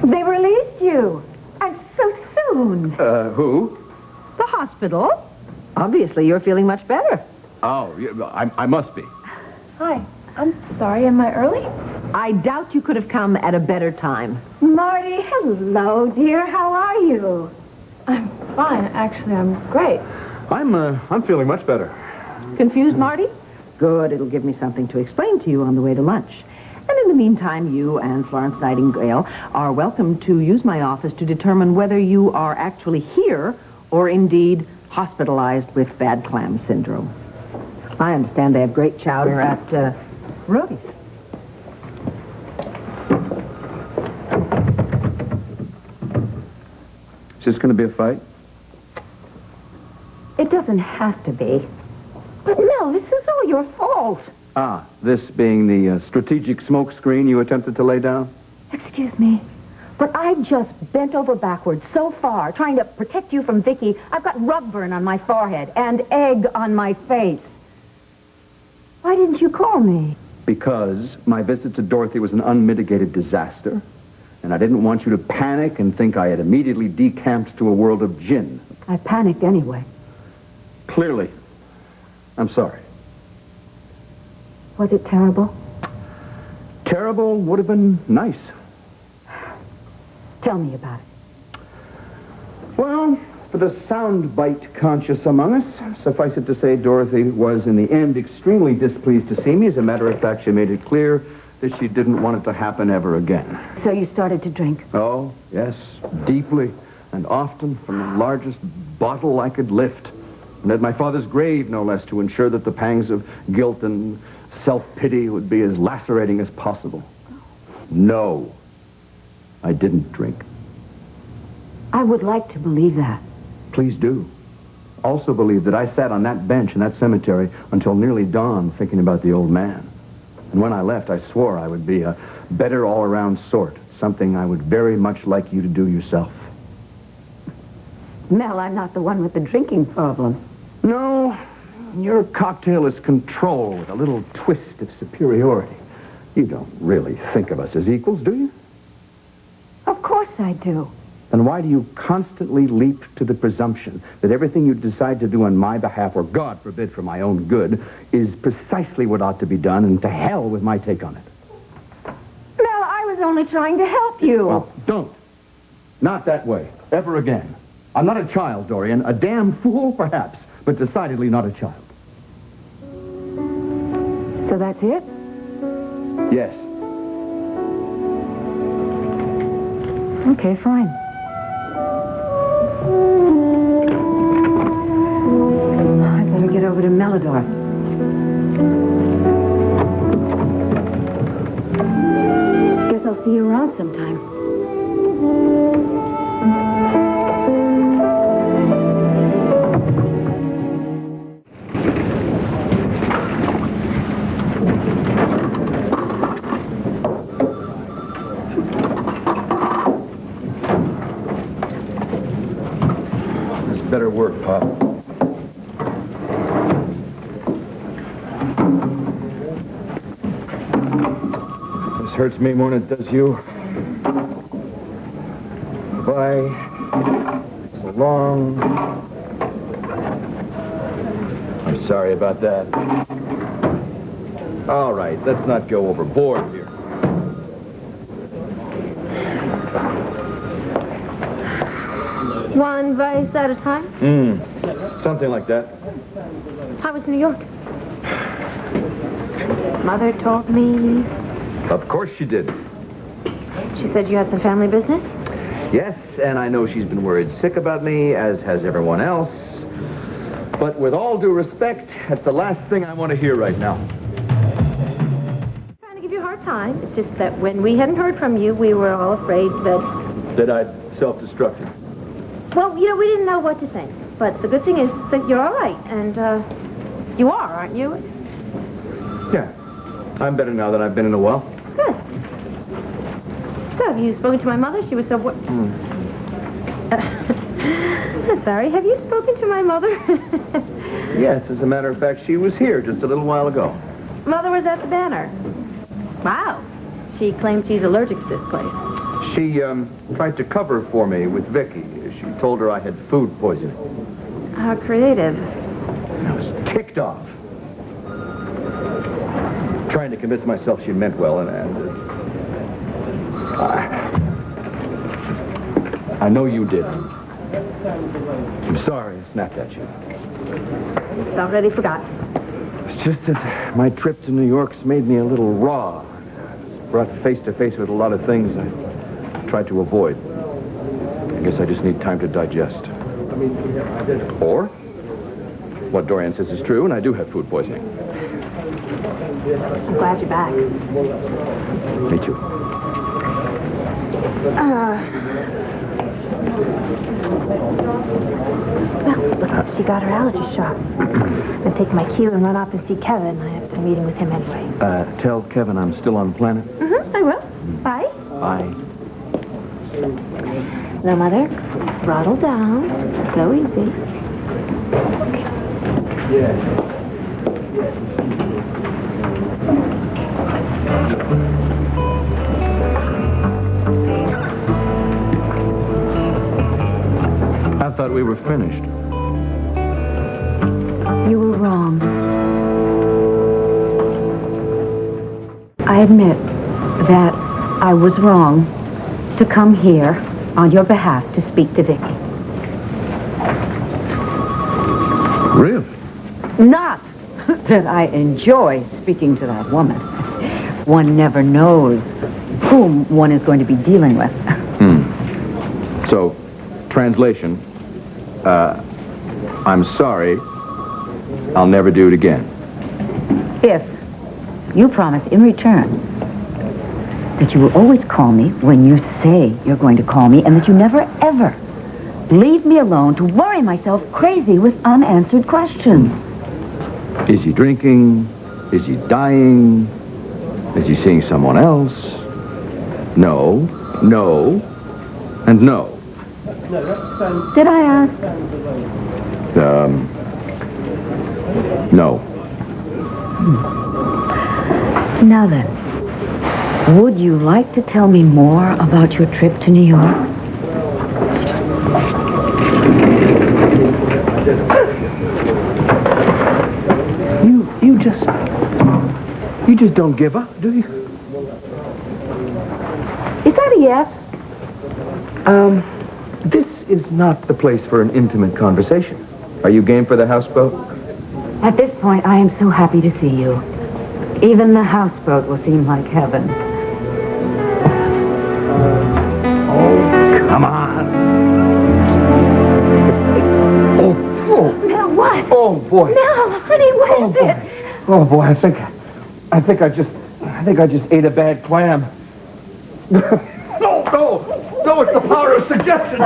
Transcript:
They released you. And so soon. Who? The hospital. Obviously, you're feeling much better. Oh, I must be. Hi. I'm sorry, am I early? I doubt you could have come at a better time. Marty, hello, dear. How are you? I'm fine. Actually, I'm great. I'm feeling much better. Confused, Marty? Good. It'll give me something to explain to you on the way to lunch. And in the meantime, you and Florence Nightingale are welcome to use my office to determine whether you are actually here or indeed hospitalized with bad clam syndrome. I understand they have great chowder at Rudy's. Is this going to be a fight? It doesn't have to be. But, Mel, this is all your fault. Ah, this being the strategic smoke screen you attempted to lay down? Excuse me, but I just bent over backwards so far trying to protect you from Vicky. I've got rug burn on my forehead and egg on my face. Why didn't you call me? Because my visit to Dorothy was an unmitigated disaster, and I didn't want you to panic and think I had immediately decamped to a world of gin. I panicked anyway. Clearly. I'm sorry. Was it terrible? Terrible would have been nice. Tell me about it. Well, for the soundbite conscious among us, suffice it to say Dorothy was in the end extremely displeased to see me. As a matter of fact, she made it clear that she didn't want it to happen ever again. So you started to drink? Oh, yes, deeply and often from the largest bottle I could lift. And at my father's grave, no less, to ensure that the pangs of guilt and self-pity would be as lacerating as possible. No, I didn't drink. I would like to believe that. Please do. Also believe that I sat on that bench in that cemetery until nearly dawn thinking about the old man. And when I left, I swore I would be a better all-around sort, something I would very much like you to do yourself. Mel, I'm not the one with the drinking problem. No, your cocktail is control with a little twist of superiority. You don't really think of us as equals, do you? Of course I do. Then why do you constantly leap to the presumption that everything you decide to do on my behalf, or God forbid for my own good, is precisely what ought to be done, and to hell with my take on it? Mel, I was only trying to help you. Well, don't. Not that way. Ever again. I'm not a child, Dorian. A damn fool, perhaps, but decidedly not a child. So that's it? Yes. Okay, fine. I better get over to Melodor. Guess I'll see you around sometime. Better work, Pop. This hurts me more than it does you. Bye. So long. I'm sorry about that. All right, let's not go overboard here. One vice at a time? Something like that. How was New York? Mother told me. Of course she did. She said you had some family business? Yes, and I know she's been worried sick about me, as has everyone else. But with all due respect, that's the last thing I want to hear right now. Trying to give you a hard time. It's just that when we hadn't heard from you, we were all afraid that... That I'd self-destructed. Well, we didn't know what to think. But the good thing is that you're all right. And, you are, aren't you? Yeah. I'm better now than I've been in a while. Good. So, have you spoken to my mother? She was so... Sorry, have you spoken to my mother? Yes, as a matter of fact, she was here just a little while ago. Mother was at the Banner. Wow. She claims she's allergic to this place. She tried to cover for me with Vicky. She told her I had food poisoning. How creative. I was ticked off. Trying to convince myself she meant well, I know you did. I'm sorry I snapped at you. It's already forgotten. It's just that my trip to New York's made me a little raw. I was brought face to face with a lot of things I tried to avoid. I guess I just need time to digest. Or, what Dorian says is true, and I do have food poisoning. I'm glad you're back. Me too. Well, she got her allergy shot. I'm gonna take my cue and run off and see Kevin. I have a meeting with him anyway. Tell Kevin I'm still on the planet. I will. Bye. Bye. Now, Mother, throttle down. Go easy. Yes. I thought we were finished. You were wrong. I admit that I was wrong to come here on your behalf to speak to Vicky. Really? Not that I enjoy speaking to that woman. One never knows whom one is going to be dealing with. So, translation, I'm sorry, I'll never do it again. If you promise in return that you will always call me when you say you're going to call me, and that you never, ever leave me alone to worry myself crazy with unanswered questions. Is he drinking? Is he dying? Is he seeing someone else? No, no, and no. Did I ask? No. Now then, would you like to tell me more about your trip to New York? You just don't give up, do you? Is that a yes? This is not the place for an intimate conversation. Are you game for the houseboat? At this point, I am so happy to see you. Even the houseboat will seem like heaven. Oh, come on. Oh. Mel, what? Oh, boy. Mel, honey, what is it? Oh, boy, I think I just ate a bad clam. No, it's the power of suggestion.